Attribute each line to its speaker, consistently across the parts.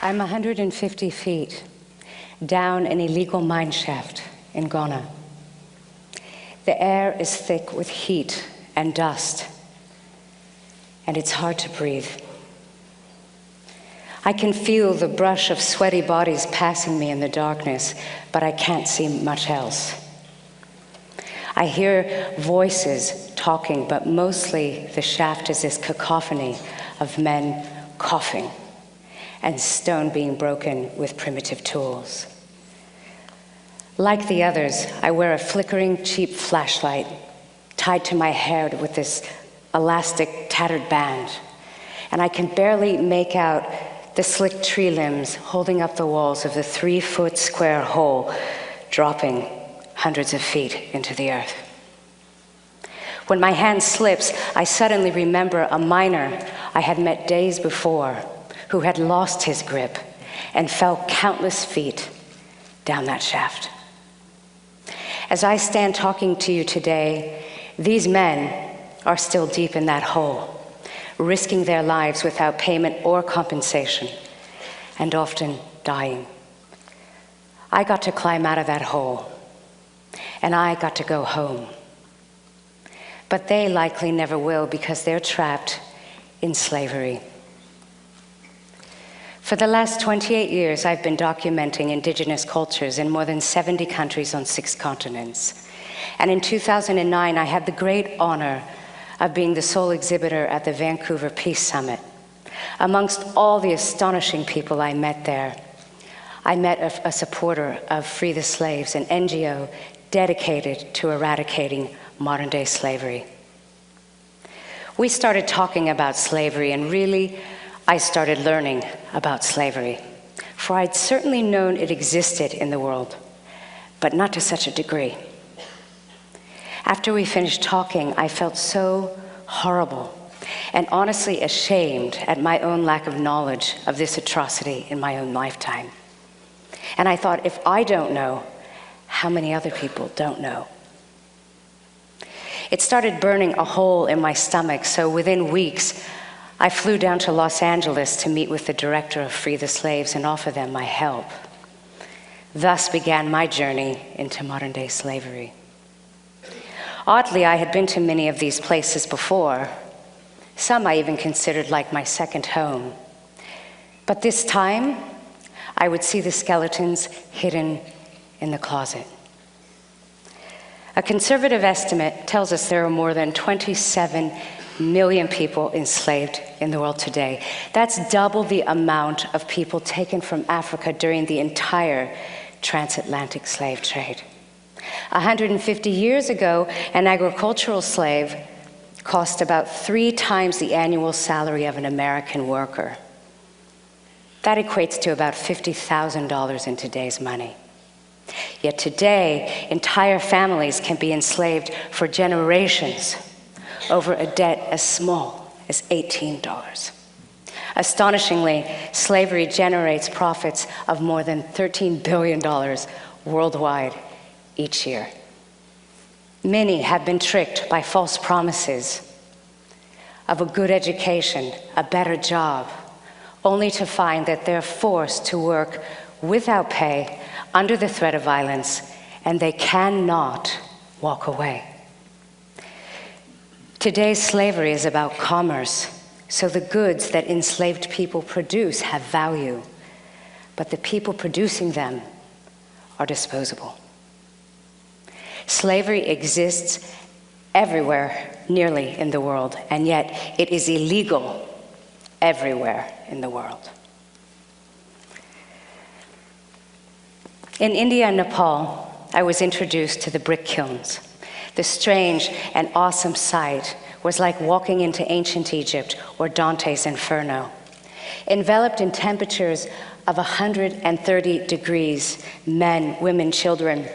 Speaker 1: I'm 150 feet down an illegal mine shaft in Ghana. The air is thick with heat and dust, and it's hard to breathe. I can feel the brush of sweaty bodies passing me in the darkness, but I can't see much else. I hear voices talking, but mostly the shaft is this cacophony of men coughing and stone being broken with primitive tools. Like the others, I wear a flickering, cheap flashlight tied to my hair with this elastic, tattered band, and I can barely make out the slick tree limbs holding up the walls of the 3-foot square hole, dropping hundreds of feet into the earth. When my hand slips, I suddenly remember a miner I had met days before who had lost his grip and fell countless feet down that shaft. As I stand talking to you today, these men are still deep in that hole, risking their lives without payment or compensation, and often dying. I got to climb out of that hole, and I got to go home. But they likely never will because they're trapped in slavery. For the last 28 years, I've been documenting indigenous cultures in more than 70 countries on 6 continents. And in 2009, I had the great honor of being the sole exhibitor at the Vancouver Peace Summit. Amongst all the astonishing people I met there, I met a supporter of Free the Slaves, an NGO dedicated to eradicating modern-day slavery. We started talking about slavery, and really, I started learning about slavery, for I'd certainly known it existed in the world, but not to such a degree. After we finished talking, I felt so horrible and honestly ashamed at my own lack of knowledge of this atrocity in my own lifetime. And I thought, if I don't know, how many other people don't know? It started burning a hole in my stomach, so within weeks, I flew down to Los Angeles to meet with the director of Free the Slaves and offer them my help. Thus began my journey into modern-day slavery. Oddly, I had been to many of these places before. Some I even considered like my second home. But this time, I would see the skeletons hidden in the closet. A conservative estimate tells us there are more than 27 million people enslaved in the world today. That's double the amount of people taken from Africa during the entire transatlantic slave trade. 150 years ago, an agricultural slave cost about 3 times the annual salary of an American worker. That equates to about $50,000 in today's money. Yet today, entire families can be enslaved for generations over a debt as small as $18. Astonishingly, slavery generates profits of more than $13 billion worldwide each year. Many have been tricked by false promises of a good education, a better job, only to find that they're forced to work without pay, under the threat of violence, and they cannot walk away. Today's slavery is about commerce, so the goods that enslaved people produce have value, but the people producing them are disposable. Slavery exists everywhere, nearly, in the world, and yet it is illegal everywhere in the world. In India and Nepal, I was introduced to the brick kilns. The strange and awesome sight was like walking into ancient Egypt or Dante's Inferno. Enveloped in temperatures of 130 degrees, men, women, children,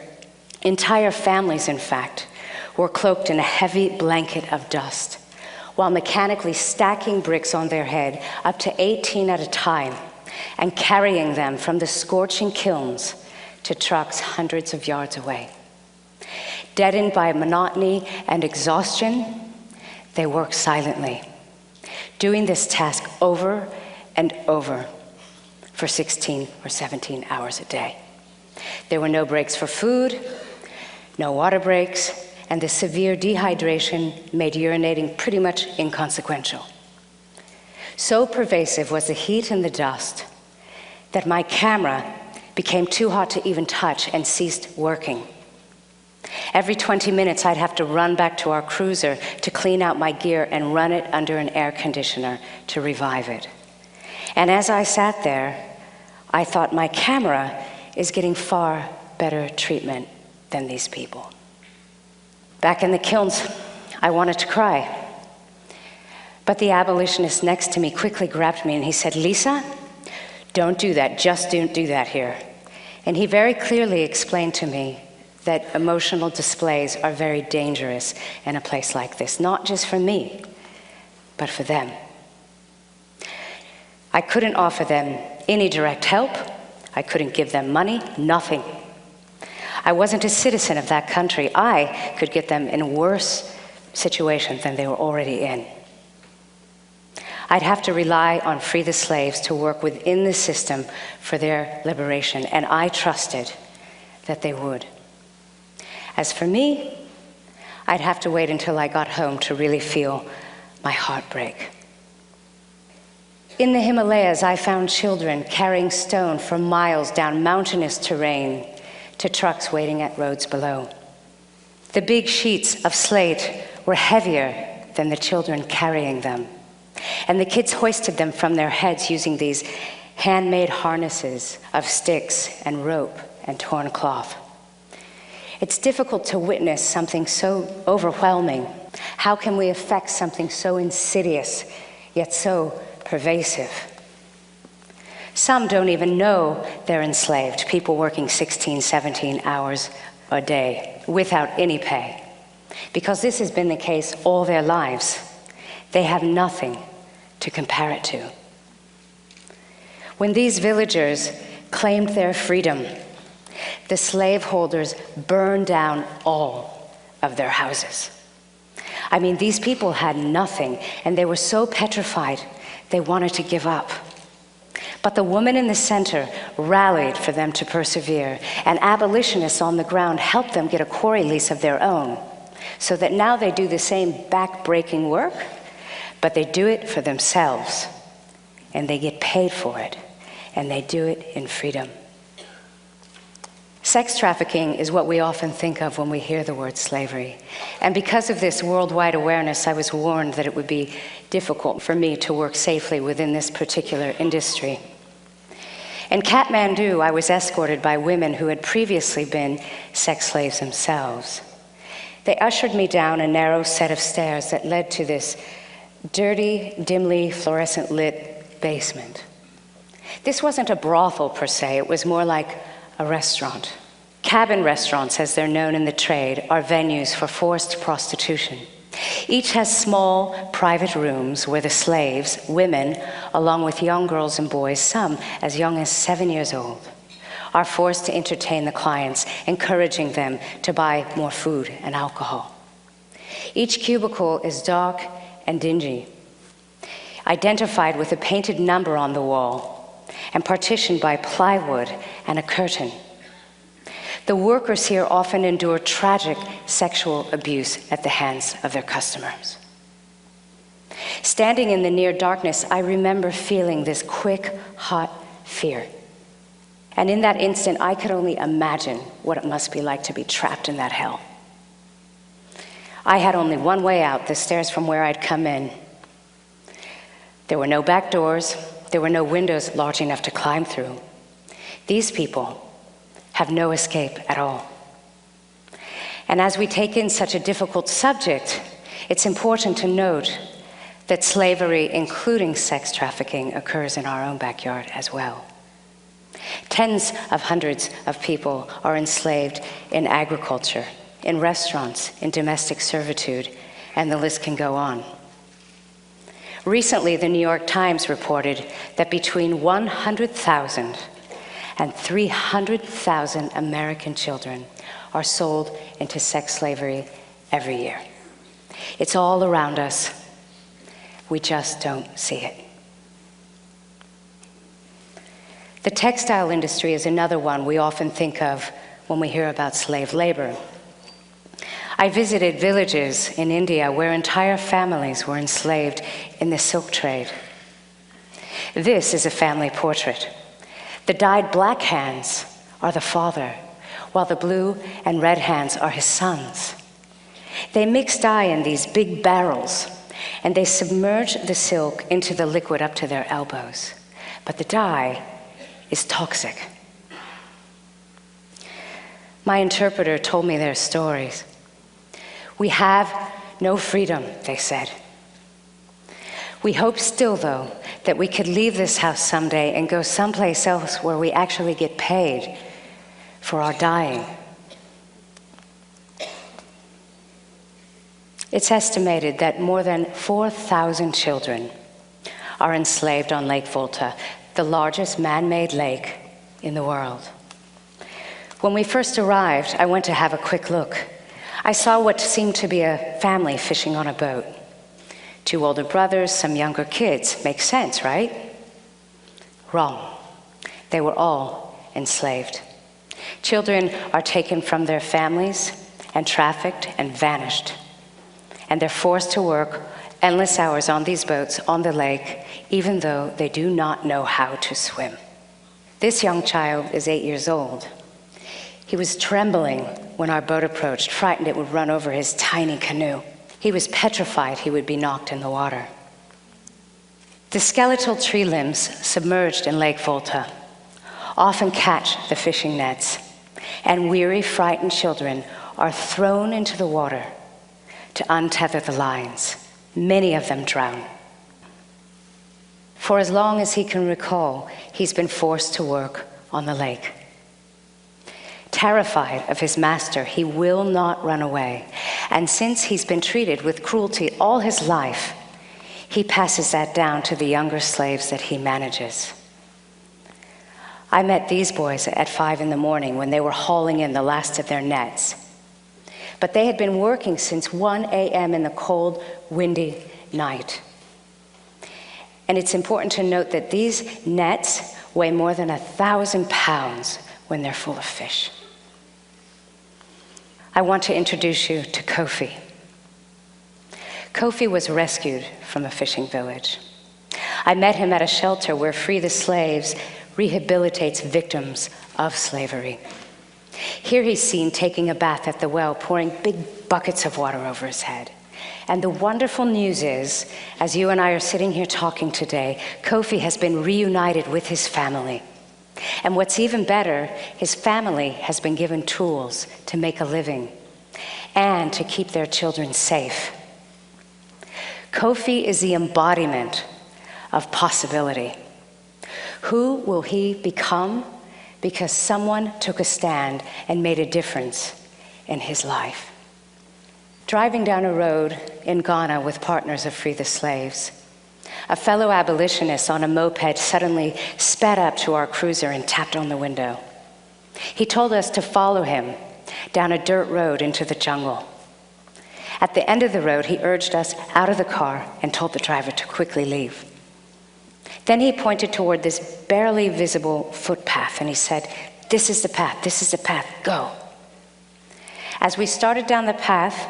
Speaker 1: entire families, in fact, were cloaked in a heavy blanket of dust, while mechanically stacking bricks on their head, up to 18 at a time, and carrying them from the scorching kilns to trucks hundreds of yards away. Deadened by monotony and exhaustion, they worked silently, doing this task over and over for 16 or 17 hours a day. There were no breaks for food, no water breaks, and the severe dehydration made urinating pretty much inconsequential. So pervasive was the heat and the dust that my camera became too hot to even touch and ceased working. Every 20 minutes, I'd have to run back to our cruiser to clean out my gear and run it under an air conditioner to revive it. And as I sat there, I thought, my camera is getting far better treatment than these people. Back in the kilns, I wanted to cry. But the abolitionist next to me quickly grabbed me and he said, "Lisa, don't do that, just don't do that here." And he very clearly explained to me that emotional displays are very dangerous in a place like this, not just for me, but for them. I couldn't offer them any direct help. I couldn't give them money, nothing. I wasn't a citizen of that country. I could get them in a worse situation than they were already in. I'd have to rely on Free the Slaves to work within the system for their liberation, and I trusted that they would. As for me, I'd have to wait until I got home to really feel my heart break. In the Himalayas, I found children carrying stone for miles down mountainous terrain to trucks waiting at roads below. The big sheets of slate were heavier than the children carrying them, and the kids hoisted them from their heads using these handmade harnesses of sticks and rope and torn cloth. It's difficult to witness something so overwhelming. How can we affect something so insidious, yet so pervasive? Some don't even know they're enslaved, people working 16, 17 hours a day without any pay. Because this has been the case all their lives. They have nothing to compare it to. When these villagers claimed their freedom, the slaveholders burned down all of their houses. I mean, these people had nothing, and they were so petrified they wanted to give up. But the woman in the center rallied for them to persevere, and abolitionists on the ground helped them get a quarry lease of their own, so that now they do the same back-breaking work, but they do it for themselves, and they get paid for it, and they do it in freedom. Sex trafficking is what we often think of when we hear the word slavery. And because of this worldwide awareness, I was warned that it would be difficult for me to work safely within this particular industry. In Kathmandu, I was escorted by women who had previously been sex slaves themselves. They ushered me down a narrow set of stairs that led to this dirty, dimly fluorescent lit basement. This wasn't a brothel per se, it was more like a restaurant. Cabin restaurants, as they're known in the trade, are venues for forced prostitution. Each has small, private rooms where the slaves, women, along with young girls and boys, some as young as 7 years old, are forced to entertain the clients, encouraging them to buy more food and alcohol. Each cubicle is dark and dingy, identified with a painted number on the wall, and partitioned by plywood and a curtain. The workers here often endure tragic sexual abuse at the hands of their customers. Standing in the near darkness, I remember feeling this quick, hot fear. And in that instant, I could only imagine what it must be like to be trapped in that hell. I had only one way out, the stairs from where I'd come in. There were no back doors. There were no windows large enough to climb through. These people have no escape at all. And as we take in such a difficult subject, it's important to note that slavery, including sex trafficking, occurs in our own backyard as well. Tens of hundreds of people are enslaved in agriculture, in restaurants, in domestic servitude, and the list can go on. Recently, the New York Times reported that between 100,000 and 300,000 American children are sold into sex slavery every year. It's all around us. We just don't see it. The textile industry is another one we often think of when we hear about slave labor. I visited villages in India where entire families were enslaved in the silk trade. This is a family portrait. The dyed black hands are the father, while the blue and red hands are his sons. They mix dye in these big barrels, and they submerge the silk into the liquid up to their elbows. But the dye is toxic. My interpreter told me their stories. We have no freedom, they said. We hope still, though, that we could leave this house someday and go someplace else where we actually get paid for our dying. It's estimated that more than 4,000 children are enslaved on Lake Volta, the largest man-made lake in the world. When we first arrived, I went to have a quick look. I saw what seemed to be a family fishing on a boat. 2 older brothers, some younger kids. Makes sense, right? Wrong. They were all enslaved. Children are taken from their families and trafficked and vanished. And they're forced to work endless hours on these boats on the lake, even though they do not know how to swim. This young child is 8 years old. He was trembling when our boat approached, frightened it would run over his tiny canoe. He was petrified he would be knocked in the water. The skeletal tree limbs submerged in Lake Volta often catch the fishing nets, and weary, frightened children are thrown into the water to untether the lines. Many of them drown. For as long as he can recall, he's been forced to work on the lake. Terrified of his master, he will not run away. And since he's been treated with cruelty all his life, he passes that down to the younger slaves that he manages. I met these boys at 5 in the morning when they were hauling in the last of their nets. But they had been working since 1 a.m. in the cold, windy night. And it's important to note that these nets weigh more than 1,000 pounds when they're full of fish. I want to introduce you to Kofi. Kofi was rescued from a fishing village. I met him at a shelter where Free the Slaves rehabilitates victims of slavery. Here he's seen taking a bath at the well, pouring big buckets of water over his head. And the wonderful news is, as you and I are sitting here talking today, Kofi has been reunited with his family. And what's even better, his family has been given tools to make a living and to keep their children safe. Kofi is the embodiment of possibility. Who will he become? Because someone took a stand and made a difference in his life. Driving down a road in Ghana with partners of Free the Slaves, a fellow abolitionist on a moped suddenly sped up to our cruiser and tapped on the window. He told us to follow him down a dirt road into the jungle. At the end of the road, he urged us out of the car and told the driver to quickly leave. Then he pointed toward this barely visible footpath and he said, "This is the path, go." As we started down the path,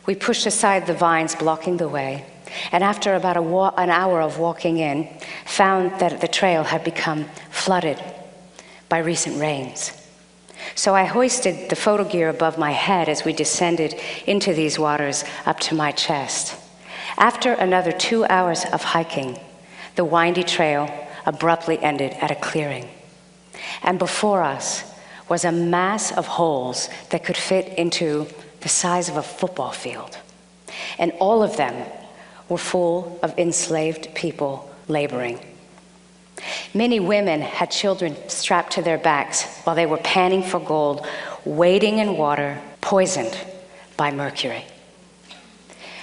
Speaker 1: we pushed aside the vines blocking the way, and after about an hour of walking in, found that the trail had become flooded by recent rains. So I hoisted the photo gear above my head as we descended into these waters up to my chest. After another 2 hours of hiking, the windy trail abruptly ended at a clearing. And before us was a mass of holes that could fit into the size of a football field. And all of them were full of enslaved people laboring. Many women had children strapped to their backs while they were panning for gold, wading in water poisoned by mercury.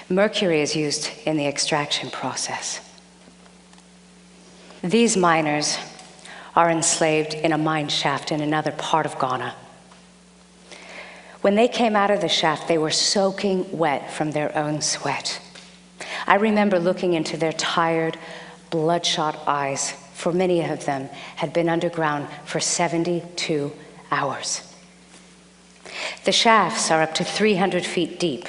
Speaker 1: Mercury is used in the extraction process. These miners are enslaved in a mine shaft in another part of Ghana. When they came out of the shaft, they were soaking wet from their own sweat. I remember looking into their tired, bloodshot eyes, for many of them, had been underground for 72 hours. The shafts are up to 300 feet deep,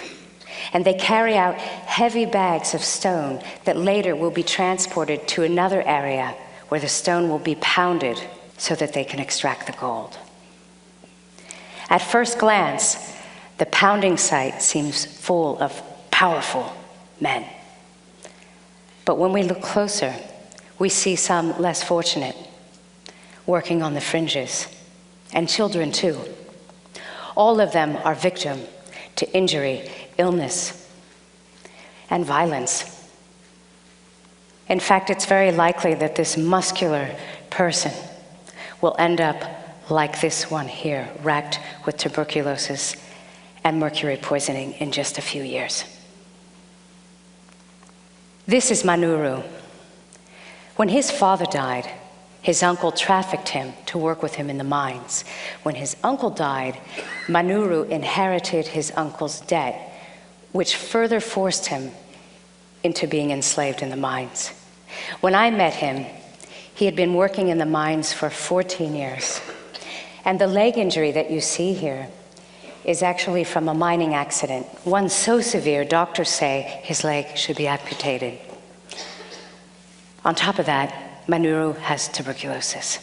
Speaker 1: and they carry out heavy bags of stone that later will be transported to another area where the stone will be pounded so that they can extract the gold. At first glance, the pounding site seems full of powerful men. But when we look closer, we see some less fortunate, working on the fringes, and children too. All of them are victim to injury, illness, and violence. In fact, it's very likely that this muscular person will end up like this one here, racked with tuberculosis and mercury poisoning in just a few years. This is Manuru. When his father died, his uncle trafficked him to work with him in the mines. When his uncle died, Manuru inherited his uncle's debt, which further forced him into being enslaved in the mines. When I met him, he had been working in the mines for 14 years. And the leg injury that you see here is actually from a mining accident. One so severe, doctors say his leg should be amputated. On top of that, Manuru has tuberculosis.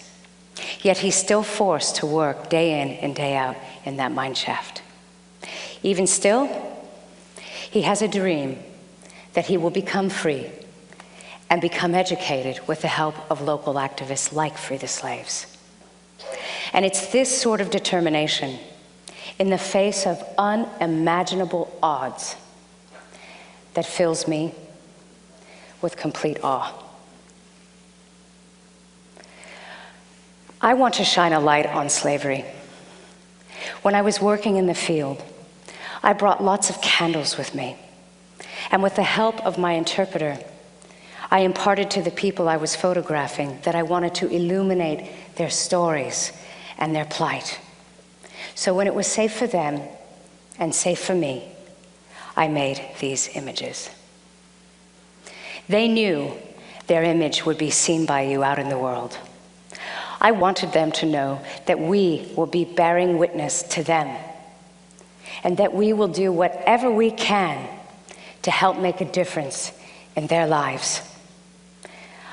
Speaker 1: Yet he's still forced to work day in and day out in that mine shaft. Even still, he has a dream that he will become free and become educated with the help of local activists like Free the Slaves. And it's this sort of determination, in the face of unimaginable odds, that fills me with complete awe. I want to shine a light on slavery. When I was working in the field, I brought lots of candles with me. And with the help of my interpreter, I imparted to the people I was photographing that I wanted to illuminate their stories and their plight. So when it was safe for them and safe for me, I made these images. They knew their image would be seen by you out in the world. I wanted them to know that we will be bearing witness to them, and that we will do whatever we can to help make a difference in their lives.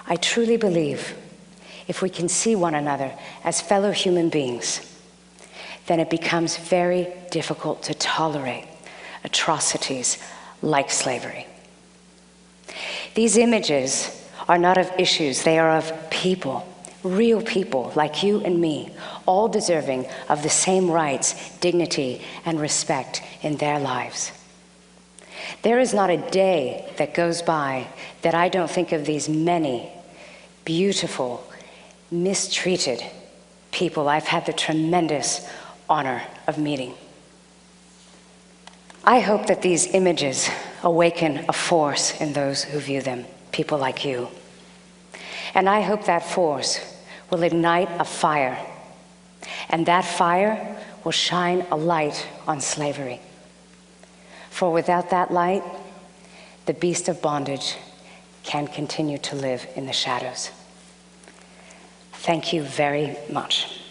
Speaker 1: I truly believe if we can see one another as fellow human beings, then it becomes very difficult to tolerate atrocities like slavery. These images are not of issues, they are of people, real people like you and me, all deserving of the same rights, dignity, and respect in their lives. There is not a day that goes by that I don't think of these many beautiful, mistreated people I've had the tremendous honor of meeting. I hope that these images awaken a force in those who view them, people like you. And I hope that force will ignite a fire, and that fire will shine a light on slavery. For without that light, the beast of bondage can continue to live in the shadows. Thank you very much.